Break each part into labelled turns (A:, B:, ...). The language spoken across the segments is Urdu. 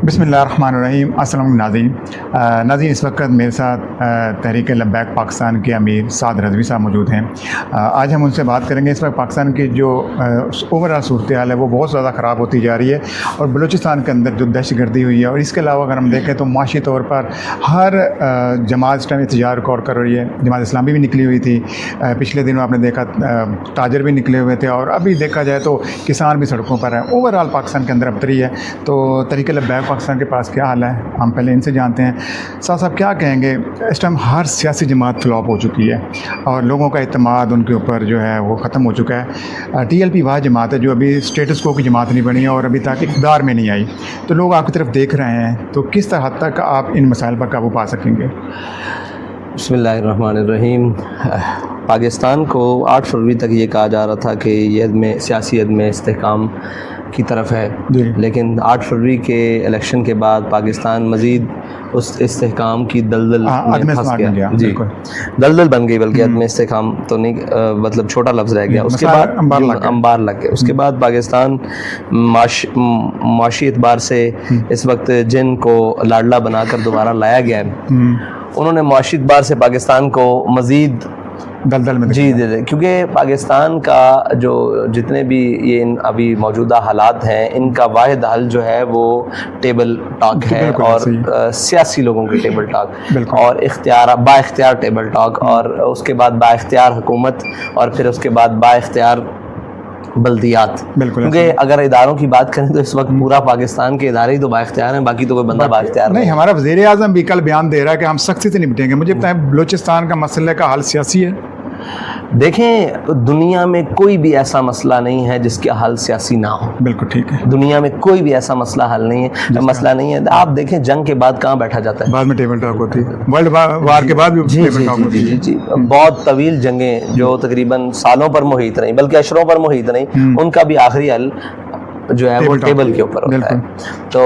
A: بسم اللہ الرحمن الرحیم۔ السلام علیکم ناظرین، اس وقت میرے ساتھ تحریک لبیک پاکستان کے امیر سعد رضوی صاحب موجود ہیں۔ آج ہم ان سے بات کریں گے۔ اس وقت پاکستان کی جو اوورآل صورتحال ہے وہ بہت زیادہ خراب ہوتی جا رہی ہے، اور بلوچستان کے اندر جو دہشت گردی ہوئی ہے، اور اس کے علاوہ اگر ہم دیکھیں تو معاشی طور پر ہر جماعت اس ٹائم احتجاج ریکارڈ کر رہی ہے۔ جماعت اسلامی بھی نکلی ہوئی تھی، پچھلے دنوں آپ نے دیکھا تاجر بھی نکلے ہوئے تھے، اور ابھی دیکھا جائے تو کسان بھی سڑکوں پر ہیں۔ اوورآل پاکستان کے اندر ابتری ہے۔ تو تحریک لبیک پاکستان کے پاس کیا حال ہے، ہم پہلے ان سے جانتے ہیں۔ صاحب کیا کہیں گے، اس ٹائم ہر سیاسی جماعت فلاپ ہو چکی ہے، اور لوگوں کا اعتماد ان کے اوپر جو ہے وہ ختم ہو چکا ہے۔ ٹی ایل پی وہ جماعت ہے جو ابھی اسٹیٹس کو کی جماعت نہیں بنی ہے، اور ابھی تک اقتدار میں نہیں آئی۔ تو لوگ آپ کی طرف دیکھ رہے ہیں، تو کس طرح حد تک آپ ان مسائل پر قابو پا سکیں گے؟
B: بسم اللہ الرحمن الرحیم۔ پاکستان کو 8 فروری تک یہ کہا جا رہا تھا کہ یہ عدم سیاسی عدم استحکام کی طرف ہے، لیکن 8 فروری کے الیکشن کے بعد پاکستان مزید اس استحکام کی دلدل میں پھنس گیا۔ جی، دلدل بن گئی، بلکہ عدم استحکام تو نہیں، مطلب چھوٹا لفظ رہ گیا۔ اس کے بعد انبار لگ گئے۔ اس کے بعد پاکستان معاشی اعتبار سے اس وقت جن کو لاڈلا بنا کر دوبارہ لایا گیا ہے، انہوں نے معاشی اعتبار سے پاکستان کو مزید
A: دلدل میں
B: جی دے، کیونکہ پاکستان کا جو جتنے بھی یہ ابھی موجودہ حالات ہیں، ان کا واحد حل جو ہے وہ ٹیبل ٹاک ہے، اور سیاسی لوگوں کی ٹیبل ٹاک، اور با اختیار ٹیبل ٹاک، اور اس کے بعد با اختیار حکومت، اور پھر اس کے بعد با اختیار بلدیات۔ کیونکہ اگر اداروں کی بات کریں تو اس وقت پورا پاکستان کے ادارے ہی تو با اختیار ہیں، باقی تو کوئی بندہ با اختیار نہیں۔
A: ہمارا وزیر اعظم بھی کل بیان دے رہا ہے کہ ہم سختی سے نپٹیں گے۔ مجھے بتائیں، بلوچستان کا مسئلہ کا حل سیاسی ہے؟
B: دیکھیں، دنیا میں کوئی بھی ایسا مسئلہ نہیں ہے جس کا حل سیاسی نہ ہو۔
A: بالکل ٹھیک ہے،
B: دنیا میں کوئی بھی ایسا مسئلہ مسئلہ نہیں ہے۔ آپ دیکھیں، جنگ کے بعد کہاں بیٹھا جاتا ہے؟
A: بعد میں ٹیبل ٹاک ہوتی ہے، ورلڈ وار کے بعد بھی ٹیبل ٹاک ہوتی ہے۔
B: جی، بہت طویل جنگیں جو تقریباً سالوں پر محیط رہیں، بلکہ اشروں پر محیط رہیں، ان کا بھی آخری حل جو ہے وہ ٹیبل کے اوپر ہوتا ہے۔ تو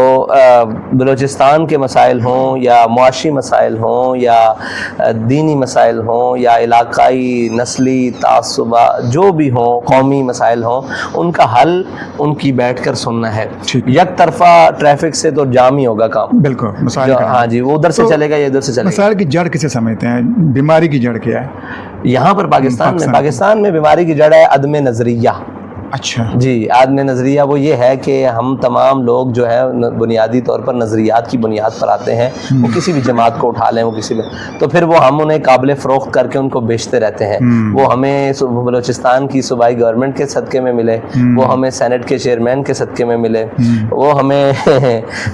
B: بلوچستان کے مسائل ہوں، یا معاشی مسائل ہوں، یا دینی مسائل ہوں، یا علاقائی نسلی تعصبہ جو بھی ہوں، قومی مسائل ہوں، ان کا حل ان کی بیٹھ کر سننا ہے۔ یک طرفہ ٹریفک سے تو جام ہی ہوگا کام۔
A: بالکل مسائل،
B: ہاں جی، وہ ادھر سے چلے گا یا ادھر سے چلے گا۔
A: مسائل کی جڑ کسے سمجھتے ہیں؟ بیماری کی جڑ کیا ہے
B: یہاں پر پاکستان میں بیماری کی جڑ ہے عدم نظریہ۔
A: اچھا
B: جی، عدم نظریہ وہ یہ ہے کہ ہم تمام لوگ جو ہے بنیادی طور پر نظریات کی بنیاد پر آتے ہیں۔ وہ کسی بھی جماعت کو اٹھا لیں، وہ کسی بھی، تو پھر وہ ہم انہیں قابل فروخت کر کے ان کو بیچتے رہتے ہیں۔ وہ ہمیں بلوچستان کی صوبائی گورنمنٹ کے صدقے میں ملے، وہ ہمیں سینٹ کے چیئرمین کے صدقے میں ملے، وہ ہمیں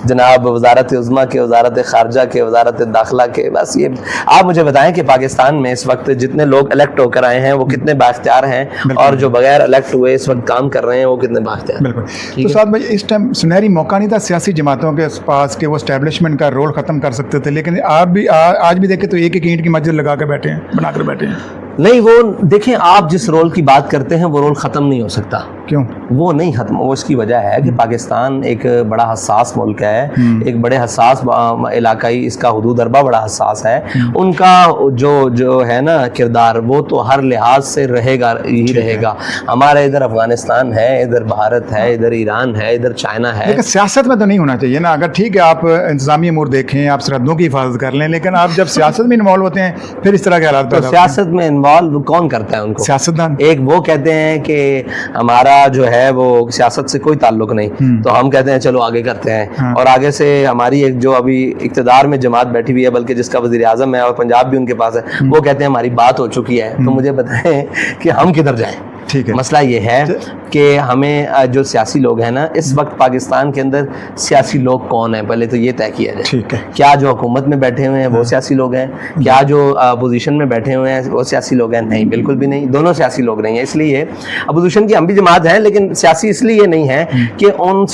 B: جناب وزارت عظمیٰ کے، وزارت خارجہ کے، وزارت داخلہ کے، بس یہ آپ مجھے بتائیں کہ پاکستان میں اس وقت جتنے لوگ الیکٹ ہو کر آئے ہیں وہ کتنے بااختیار ہیں، اور جو بغیر الیکٹ ہوئے اس وقت کام کر رہے ہیں وہ کتنے بااختیار ہیں۔
A: بالکل۔ تو صاحب اس ٹائم سنہری موقع نہیں تھا سیاسی جماعتوں کے پاس کہ وہ اسٹیبلشمنٹ کا رول ختم کر سکتے تھے، لیکن آپ بھی آج بھی دیکھیں تو ایک ایک اینٹ کی مسجد لگا کے بیٹھے ہیں، بنا کر بیٹھے ہیں۔
B: نہیں، وہ دیکھیں، آپ جس رول کی بات کرتے ہیں وہ رول ختم نہیں ہو سکتا۔
A: کیوں؟
B: وہ نہیں ختم، وہ اس کی وجہ ہے کہ پاکستان ایک بڑا حساس ملک ہے، ایک بڑے حساس علاقائی، اس کا حدود اربع بڑا حساس ہے۔ ان کا جو ہے نا کردار، وہ تو ہر لحاظ سے رہے گا ہی رہے گا۔ ہمارے ادھر افغانستان ہے، ادھر بھارت ہے، ادھر ایران ہے، ادھر چائنا ہے۔
A: لیکن سیاست میں تو نہیں ہونا چاہیے نا۔ اگر ٹھیک ہے آپ انتظامی امور دیکھیں، آپ سرحدوں کی حفاظت کر لیں، لیکن آپ جب سیاست میں انوالو ہوتے ہیں پھر اس طرح کے حالات پیدا ہوتے ہیں۔
B: سیاست میں انوالو کون کرتا ہے ان کو؟
A: سیاستدان۔
B: ایک وہ کہتے ہیں کہ ہمارا جو ہے وہ سیاست سے کوئی تعلق نہیں، تو ہم کہتے ہیں چلو آگے کرتے ہیں، اور آگے سے ہماری ایک جو ابھی اقتدار میں جماعت بیٹھی ہوئی ہے، بلکہ جس کا وزیر اعظم ہے اور پنجاب بھی ان کے پاس ہے، وہ کہتے ہیں ہماری بات ہو چکی ہے۔ تو مجھے بتائیں کہ ہم کدھر جائیں؟
A: ٹھیک ہے،
B: مسئلہ یہ ہے کہ ہمیں جو سیاسی لوگ ہیں نا اس وقت پاکستان کے اندر، سیاسی لوگ کون ہیں پہلے تو یہ طے کیا جائے۔
A: ٹھیک ہے،
B: کیا جو حکومت میں بیٹھے ہوئے ہیں وہ سیاسی لوگ ہیں؟ کیا جو اپوزیشن میں بیٹھے ہوئے ہیں وہ سیاسی لوگ ہیں؟ نہیں، بالکل بھی نہیں، دونوں سیاسی لوگ نہیں ہیں۔ اس لیے اپوزیشن کی ہم بھی جماعت ہیں، لیکن سیاسی اس لیے نہیں ہے کہ ان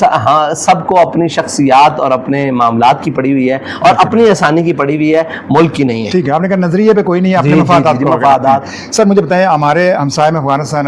B: سب کو اپنی شخصیات اور اپنے معاملات کی پڑی ہوئی ہے، اور اپنی آسانی کی پڑی ہوئی ہے، ملک کی نہیں ہے۔
A: ٹھیک ہے، آپ نے کہا نظریے پہ کوئی نہیں ہے، اپنے مفادات۔ سر مجھے بتائیں، ہمارے ہمسائے میں افغانستان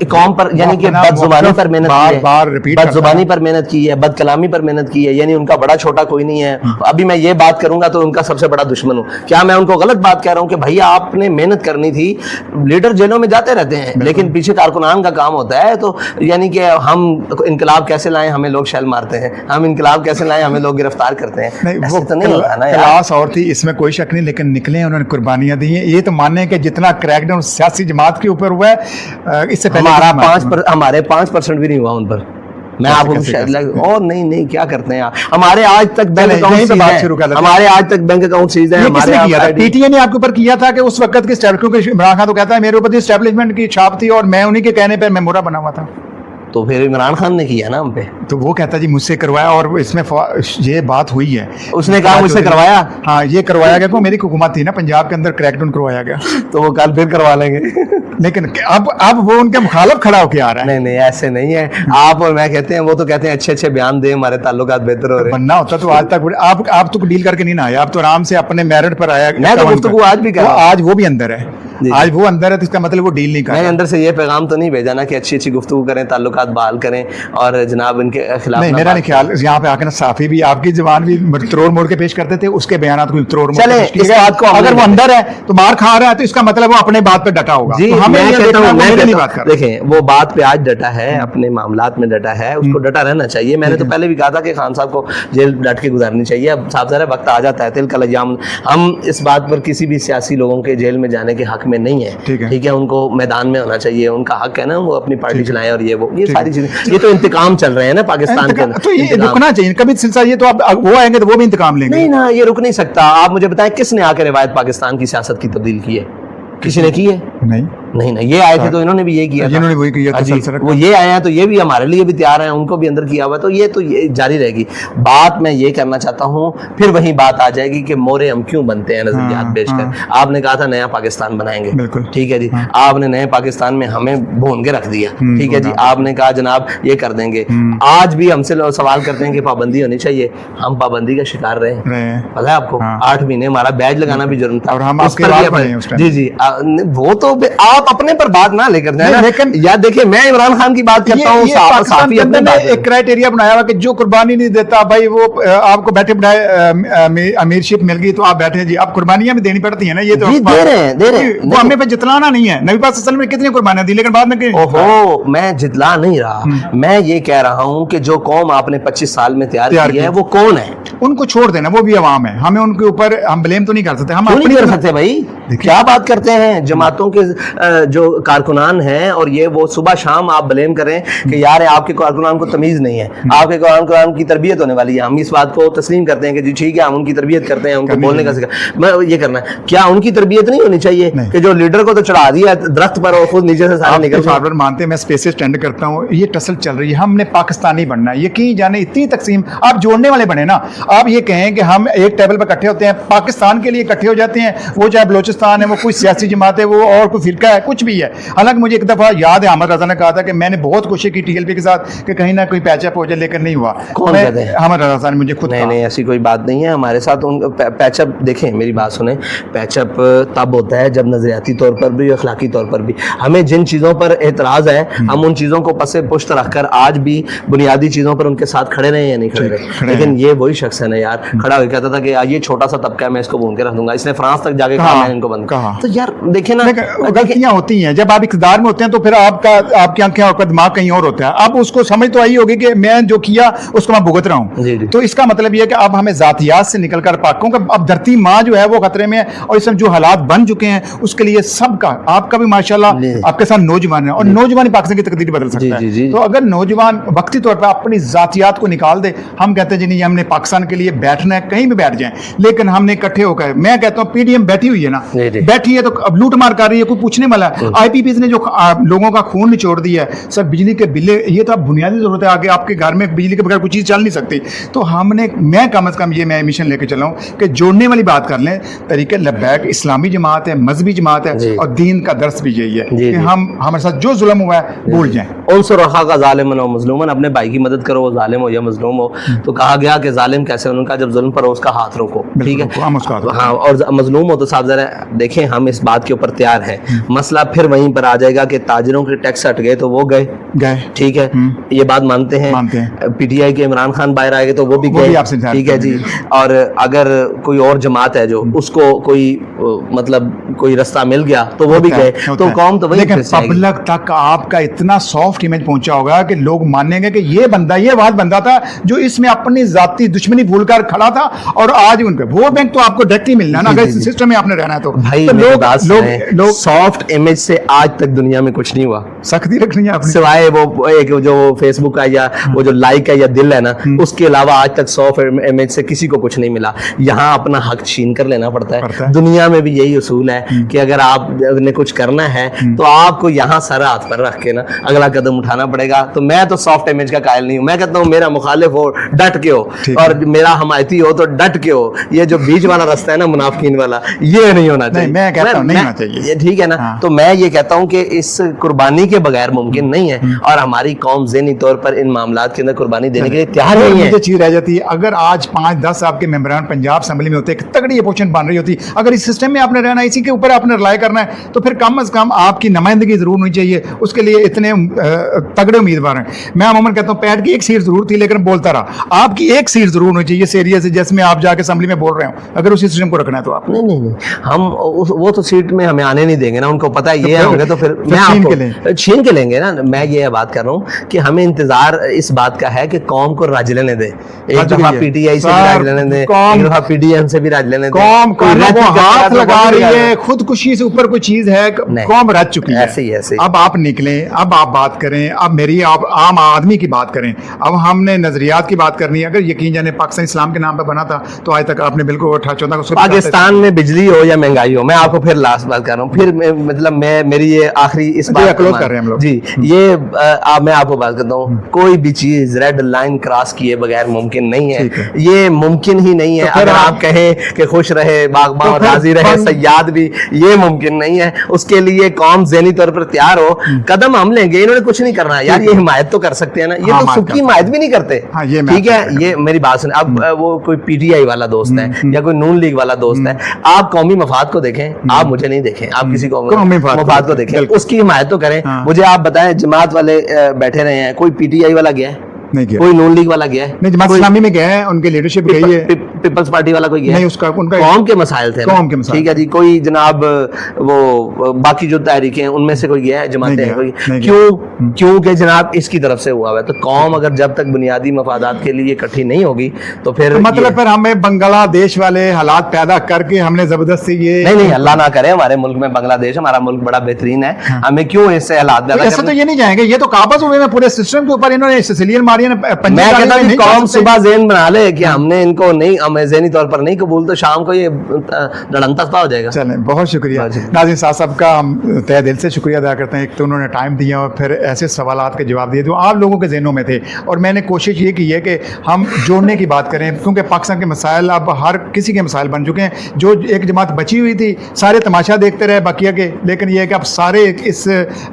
B: قوم پر یعنی کہ بدزبانی پر محنت کی ہے,
A: بار ریپیٹ
B: بدزبانی پر محنت کی ہے, بد کلامی پر محنت کی ہے, یعنی ان کا بڑا چھوٹا کوئی نہیں ہے. ابھی میں یہ بات کروں گا تو ان کا سب سے بڑا دشمن ہوں. کیا میں ان کو غلط بات کہہ رہا ہوں کہ بھائی آپ نے محنت کرنی تھی؟ لیڈر جیلوں میں جاتے رہتے ہیں لیکن پیچھے کارکنان کا کام ہوتا ہے. تو یعنی کہ ہم انقلاب کیسے لائیں, ہمیں لوگ شیل مارتے ہیں, ہم انقلاب کیسے لائیں, ہمیں لوگ گرفتار کرتے ہیں.
A: وہ
B: تو نہیں ہوتا نا
A: کلاس اور تھی, اس میں کوئی شک نہیں, لیکن نکلے انہوں نے قربانیاں دی ہیں. یہ تو ماننے کہ جتنا کریک ڈاؤن سیاسی جماعت کے اوپر ہوا ہے اس سے پہلے
B: ہمارے 5% بھی نہیں ہوا ان پر. میں آپ کو اور نہیں کیا کرتے ہیں ہمارے آج تک بینک اکاؤنٹ ہمارے آج تک بینک اکاؤنٹ سیز ہیں.
A: پی ٹی اے نے آپ کے اوپر کیا تھا کہ اس وقت کے کیونکہ عمران خان تو کہتا ہے میرے اوپر اسٹیبلشمنٹ کی چھاپ تھی اور میں انہی کے کہنے پہ میمورا بنا ہوا تھا.
B: تو پھر عمران خان نے کیا نا ہم پہ,
A: تو وہ کہتا جی مجھ سے کروایا, اور اس میں یہ بات ہوئی ہے,
B: اس نے کہا مجھ سے کروایا.
A: ہاں یہ کروایا گیا تو میری حکومت تھی نا پنجاب کے اندر, کریک ڈاؤن کروایا گیا,
B: تو وہ کل پھر کروا لیں گے.
A: لیکن اب وہ ان کے مخالف کھڑا ہو کے آ رہا ہے.
B: نہیں ایسے نہیں ہے. آپ اور میں کہتے ہیں, وہ تو کہتے ہیں اچھے بیان دیں, ہمارے تعلقات بہتر ہو رہے ہیں.
A: بننا ہوتا تو آج تک آپ تو ڈیل کر کے نہیں نہ آیا, آپ تو آرام سے اپنے میرٹ پر آیا.
B: میں تو گفتگو آج بھی کر رہا ہوں,
A: آج وہ بھی اندر ہے, آج وہ اندر ہے, تو اس کا مطلب وہ ڈیل نہیں کر رہا.
B: میں اندر سے یہ پیغام تو نہیں بھیجا نا کہ اچھی گفتگو کریں, تعلقات بحال کریں اور جناب ان کے خلاف.
A: نہیں, میرا نہیں خیال یہاں پہ آ کے نا صافی بھی آپ کی زبان بھی تروڑ موڑ کے پیش کرتے تھے, اس کے بیانات کو تروڑ موڑ
B: چلے اس بات کو,
A: اگر وہ اندر ہے تو مار کھا رہا ہے تو اس کا مطلب وہ اپنے بات پہ ڈٹا ہوگا.
B: جی دیکھیں وہ بات پہ آج ڈٹا ہے, اپنے معاملات میں ڈٹا ہے, اس کو ڈٹا رہنا چاہیے. میں نے تو پہلے بھی کہا تھا کہ خان صاحب کو جیل ڈٹ کے گزارنی چاہیے. اب صاحب ذرا وقت آ جاتا ہے, تلک الیام. ہم اس بات پر کسی بھی سیاسی لوگوں کے جیل میں جانے کے حق میں نہیں ہے, ٹھیک ہے, ان کو میدان میں ہونا چاہیے, ان کا حق ہے نا, وہ اپنی پارٹی چلائیں. اور یہ ساری چیزیں, یہ تو انتقام چل رہے ہیں نا پاکستان کے اندر,
A: تو یہ رکنا چاہیے کبھی سلسلہ. یہ تو اب وہ آئیں گے تو وہ بھی انتقام لیں گے.
B: نہیں نا, یہ رک نہیں سکتا. آپ مجھے بتائیں کس نے آ کے روایت پاکستان کی سیاست کی تبدیل کی ہے؟ کسی نے کی ہے؟ نہیں, یہ آئے تھے تو انہوں نے بھی یہ کیا, انہوں نے وہی کیا. وہ یہ آئے ہیں تو یہ بھی ہمارے لیے بھی تیار ہیں, ان کو بھی اندر کیا ہوا. تو یہ جاری رہے گی. بات میں یہ کرنا چاہتا ہوں, پھر وہی بات آ جائے گی کہ مورے ہم کیوں بنتے ہیں نظریات بیچ کر. آپ نے کہا تھا نیا پاکستان بنائیں گے, ٹھیک ہے جی, آپ نے نئے پاکستان میں ہمیں بھون کے رکھ دیا, ٹھیک ہے جی. آپ نے کہا جناب یہ کر دیں گے. آج بھی ہم سے سوال کرتے ہیں کہ پابندی ہونی چاہیے. ہم پابندی کا شکار رہے, پتا ہے آپ کو, 8 مہینے ہمارا بیج لگانا بھی جرم تھا. جی وہ تو آپ اپنے پر بات نہ لے کر جائیں. لیکن یاد دیکھیں, میں عمران خان کی بات کرتا ہوں, صحافی اپنے نے ایک
A: کرائٹیریا بنایا ہوا کہ جو قربانی نہیں دیتا بھائی, وہ آپ کو بیٹھے بٹھائے امیر شپ مل گئی تو آپ بیٹھے جی, آپ قربانیاں بھی دینی پڑتی ہیں نا. یہ تو
B: دے رہے ہیں,
A: وہ ہمیں پہ جتلانا نہیں ہے. نبی پاک صلی اللہ علیہ وسلم نے کتنی قربانیاں دی, لیکن بعد میں
B: میں جتلا نہیں رہا. میں یہ کہہ رہا ہوں کہ جو قوم آپ نے 25 سال میں تیار کی ہے وہ کون ہے,
A: ان کو چھوڑ دینا, وہ بھی عوام ہے. ہمیں ان کے اوپر ہم بلیم تو نہیں کر سکتے. ہم
B: نہیں کر سکتے بھائی, کیا بات کرتے ہیں. جماعتوں کے جو کارکنان ہیں, اور یہ وہ صبح شام آپ بلیم کریں کہ یار آپ کے کارکنان کو تمیز نہیں ہے, آپ کے کارکنان کی تربیت ہونے والی ہے. ہم اس بات کو تسلیم کرتے ہیں کہ جی ٹھیک ہے, ہم ان کی تربیت کرتے ہیں, ان کو بولنے کا میں یہ کرنا ہے. کیا ان کی تربیت نہیں ہونی چاہیے کہ جو لیڈر کو تو چڑھا دیا درخت پر اور خود نیچے سے سارے نکل
A: فارورڈ مانتے ہیں. میں اسپیسز ٹینڈ کرتا ہوں, یہ ٹسل چل رہی ہے. ہم نے پاکستانی بننا ہے, یقین جانے اتنی تقسیم آپ جوڑنے والے بنے نا. آپ یہ کہیں کہ ہم ایک ٹیبل پر اکٹھے ہوتے ہیں, پاکستان کے لیے اکٹھے ہو جاتے ہیں, وہ چاہے بلوچستان ہے, وہ کوئی سیاسی جماعت ہے, وہ اور کوئی فرقہ ہے, کچھ بھی ہے. حالانکہ مجھے ایک دفعہ یاد ہے احمد رضا نے کہا تھا کہ میں نے بہت کوشش کی ٹی ایل پی کے ساتھ کہ کہیں نہ کوئی پیچ اپ ہو جائے, لیکن نہیں ہوا.
B: کون کہتے ہیں؟
A: احمد رضا نے مجھے خود.
B: نہیں ایسی کوئی بات نہیں ہے ہمارے ساتھ. پیچ اپ دیکھیں, میری بات سنیں, پیچ اپ تب ہوتا ہے جب نظریاتی طور پر بھی, اخلاقی طور پر بھی ہمیں جن چیزوں پر اعتراض ہے, ہم ان چیزوں کو پس پشت رکھ کر آج بھی بنیادی چیزوں پر ان کے ساتھ کھڑے رہے یا نہیں کھڑے رہے. لیکن یہ وہی شخص ہے نا یار, کھڑا ہو کہتا تھا کہ یہ چھوٹا سا طبقہ ہے, میں اس کو بھون کے رکھ دوں گا. اس نے فرانس تک جا کے کہا میں ان کو بند کہا. تو یار دیکھیں نا,
A: غلطیاں ہوتی ہیں. جب آپ اقتدار میں ہوتے ہیں تو پھر آپ کی آنکھیں اور دماغ کہیں اور ہوتا ہے. اب اس کو سمجھ تو آئی ہوگی کہ میں جو کیا اس کو میں بھگت رہا ہوں. تو اس کا مطلب یہ ہے کہ اب ہمیں ذاتیات سے نکل کر پاکوں کا, اب دھرتی ماں جو ہے وہ خطرے میں ہے, اور اس میں جو حالات بن چکے ہیں اس کے لیے سب کا, آپ کا بھی ماشاءاللہ آپ کے ساتھ نوجوان ہے, اور نوجوان پاکستان کی تقدیر بدل سکتا ہے. تو اگر نوجوان وقتی طور پر اپنی ذاتیات کو نکال دے, ہم کہتے ہیں جی نہیں ہم نے پاکستان کے لیے بیٹھنا ہے, کہیں بھی بیٹھ جائیں, لیکن ہم نے اکٹھے ہو کر, میں کہتا ہوں پی ڈی ایم بیٹھی ہوئی ہے نا, بیٹھی ہے تو اب لوٹ مار کر رہی ہے, کوئی پوچھنے والا ہے. آئی پی پیز نے جو لوگوں کا خون نچوڑ دیا ہے, سر بجلی کے بلے, یہ تو اب بنیادی ضرورت ہے. آگے آپ کے گھر میں بجلی کے بغیر کوئی چیز چل نہیں سکتی. تو ہم نے, میں کم از کم یہ میں مشن لے کے چلا ہوں کہ جوڑنے والی بات کر لیں. طریقے لبیک اسلامی جماعت ہے, مذہبی جماعت ہے, اور دین کا درس بھی یہی ہے کہ ہم ہمارے ساتھ جو ظلم ہوا ہے بھول جائیں.
B: انصر اخاک ظالما و مظلوما, اپنے بھائی کی مدد کرو, وہ ظالم ہو یا مظلوم ہو. تو کہا گیا کہ ظالم کیسے, ان کا جب ظلم پر ہو اس کا ہاتھ روکو, ٹھیک ہے, ہاں, اور مظلوم ہو تو صاحب ذرا دیکھیں, ہم اس بات کے اوپر تیار ہیں مسئلہ پھر وہیں پر آ جائے گا کہ تاجروں کے ٹیکس ہٹ گئے تو وہ گئے، ٹھیک ہے، یہ بات مانتے ہیں، پی ٹی آئی کے عمران خان باہر آئے گے تو وہ بھی گئے، ٹھیک ہے جی، اور اگر کوئی اور جماعت ہے جو اس کو کوئی مطلب کوئی رستہ مل گیا تو وہ بھی گئے، تو قوم تو وہی
A: لیکن پبلک تک آپ کا اتنا سافٹ امیج پہنچا ہوگا کہ لوگ مانیں گے کہ یہ بندہ، یہ وہ بندہ تھا جو اس میں اپنی ذاتی دشمنی بھول کر کھڑا تھا، اور آج ان پہ ووٹ بینک تو آپ کو ڈائریکٹلی ملنا ہے نا، اگر اس سسٹم میں آپ نے رہنا ہے تو
B: لوگ سافٹ امیج سے آج تک دنیا میں کچھ نہیں ہوا،
A: سختی رکھنی ہے اپنی،
B: سوائے وہ ایک جو فیس بک کا یا وہ جو لائک ہے یا دل ہے نا، اس کے علاوہ آج تک سافٹ امیج سے کسی کو کچھ نہیں ملا. یہاں اپنا حق چھین کر لینا پڑتا ہے. دنیا میں بھی یہی اصول ہے کہ اگر آپ نے کچھ کرنا ہے تو آپ کو یہاں سر ہاتھ پر رکھ کے نا اگلا قدم اٹھانا پڑے گا. تو میں تو سافٹ امیج کا قائل نہیں ہوں. میں کہتا ہوں میرا مخالف ہو ڈٹ کے ہو اور میرا حمایتی ہو تو ڈٹ کے ہو. یہ جو بیچ والا راستہ ہے نا منافقین والا, یہ نہیں ہونا چاہیے.
A: میں کہتا ہوں نہیں ہونا چاہیے,
B: ٹھیک ہے نا. تو میں یہ کہتا ہوں کہ اس قربانی کے بغیر ممکن نہیں ہے, اور ہماری قوم ذہنی طور پر ان معاملات کے اندر قربانی دینے کے لیے تیار نہیں ہے.
A: مجھے چیز رہ جاتی ہے اگر آج 5-10 آپ کے ممبران پنجاب اسمبلی میں ہوتے, ایک تگڑی اپوزیشن بن رہی ہوتی, اگر اس سسٹم میں آپ نے رہنا ہے, اسی کے اوپر آپ نے رلائی کرنا ہے, تو پھر کم از کم آپ کی نمائندگی ضرور ہونی چاہیے. اس کے لیے اتنے تگڑے امیدوار ہیں. میں عموماً کہتا ہوں پیٹ کی ایک سیٹ ضرور تھی لیکن بولتا رہا. آپ کی ایک سیٹ ضرور ہونی چاہیے سیریس سے, جس میں آپ جا کے اسمبلی میں بول رہے ہوں, اگر اسی سسٹم کو رکھنا ہے تو آپ.
B: نہیں ہم وہ تو سیٹ میں ہمیں آنے نہیں دیں گے نا. ان کو پتا ہے یہ ہوں گے تو پھر چھین کے لیں گے نا. میں یہ بات کر رہا ہوں کہ ہمیں انتظار اس بات کا ہے کہ قوم کو رج لینے دے. ایک دفعہ پی ٹی آئی سے بھی رج لینے دے, ایک دفعہ پی ڈی ایم سے بھی رج لینے دے.
A: قوم ہاتھ لگا رہی ہے, خودکشی سے اوپر کوئی چیز ہے, قوم رج چکی ہے.
B: ایسے ہی
A: اب آپ نکلیں, اب آپ بات کریں, اب میری آپ عام آدمی کی بات کریں. اب ہم نے نظریات کی بات کرنی ہے. اگر یقین جانے پاکستان اسلام کے نام پہ بنا تھا تو آج تک آپ نے بالکل 14
B: پاکستان میں بجلی ہو یا مہنگائی ہو, میں آپ کو پھر لاسٹ بات کر رہا ہوں, پھر مطلب میری یہ آخری اس بات
A: کلوز کر رہے ہیں ہم لوگ
B: جی. یہ میں آپ کو بات کرتا ہوں, کوئی بھی چیز ریڈ لائن کراس کیے بغیر ممکن نہیں ہے. یہ ممکن ہی نہیں ہے. اگر آپ کہیں کہ خوش رہے باغباں راضی رہے سیاد بھی, یہ ممکن نہیں ہے. اس کے لیے قوم ذہنی طور پر تیار ہو, قدم ہم لیں گے. انہوں نے کچھ نہیں کرنا یار, یہ حمایت تو کر سکتے ہیں نا, یہ تو سب کی حمایت بھی نہیں کرتے. ٹھیک ہے, یہ میری بات سنیں. اب وہ کوئی پی ٹی آئی والا دوست ہے یا کوئی نون لیگ والا دوست ہے, آپ قومی مفاد کو دیکھیں, آپ مجھے نہیں دیکھیں, آپ کسی کو مفاد کو دیکھیں, اس کی حمایت تو کریں. مجھے آپ بتائیں جماعت والے بیٹھے رہے ہیں, کوئی پی ٹی آئی والا گیا ہے؟ کوئی نون لیگ والا گیا ہے؟
A: نہیں, جماعت اسلامی میں گیا ہے, ان کی لیڈرشپ گئی ہے.
B: پیپلز پارٹی والا کوئی گیا ہے؟
A: نہیں, اس کا
B: قوم کے مسائل تھے. ٹھیک ہے جی. کوئی جناب وہ باقی جو تحریکیں ہیں ان میں سے کوئی گیا ہے؟ جماعتیں کوئی کیوں کہ جناب اس کی طرف سے ہوا ہے. تو قوم اگر جب تک بنیادی مفادات کے لیے اکٹھی نہیں ہوگی تو پھر
A: مطلب پھر ہمیں بنگلہ دیش والے حالات پیدا کر کے ہم نے زبردستی یہ
B: نہیں اللہ نہ کرے ہمارے ملک میں بنگلہ دیش, ہمارا ملک بڑا بہترین ہے, ہمیں کیوں اس سے حالات پیدا
A: ایسے تو یہ نہیں جائیں گے. یہ تو قابض ہوئے ہیں پورے سسٹم کے اوپر, انہوں نے سیسیلین ماری ہے.
B: میں کہتا ہوں کہ قوم صبح ذہن بنا لے کہ ہم نے ان کو نہیں, ہمیں ذہنی طور پر نہیں قبول, تو شام کو یہ لڑن تسپا ہو جائے گا.
A: چلیں, بہت شکریہ ناظرین صاحب کا, ہم تہ دل سے شکریہ ادا کرتے ہیں. ایک تو انہوں نے ٹائم دیا اور پھر ایسے سوالات کے جواب دیے جو آپ لوگوں کے ذہنوں میں تھے, اور میں نے کوشش یہ کی ہے کہ ہم جوڑنے کی بات کریں, کیونکہ پاکستان کے مسائل اب ہر کسی کے مسائل بن چکے ہیں. جو ایک جماعت بچی ہوئی تھی سارے تماشا دیکھتے رہے بقیہ کے, لیکن یہ ہے کہ اب سارے اس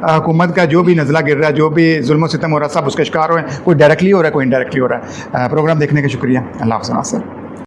A: حکومت کا جو بھی نزلہ گر رہا ہے, جو بھی ظلم و ستم ہو رہا ہے, سب اس کا شکار ہوئے ہیں. کوئی ڈائریکٹلی ہو رہا ہے, کوئی انڈائریکٹلی ہو رہا ہے. پروگرام دیکھنے کا شکریہ. اللہ حافظ.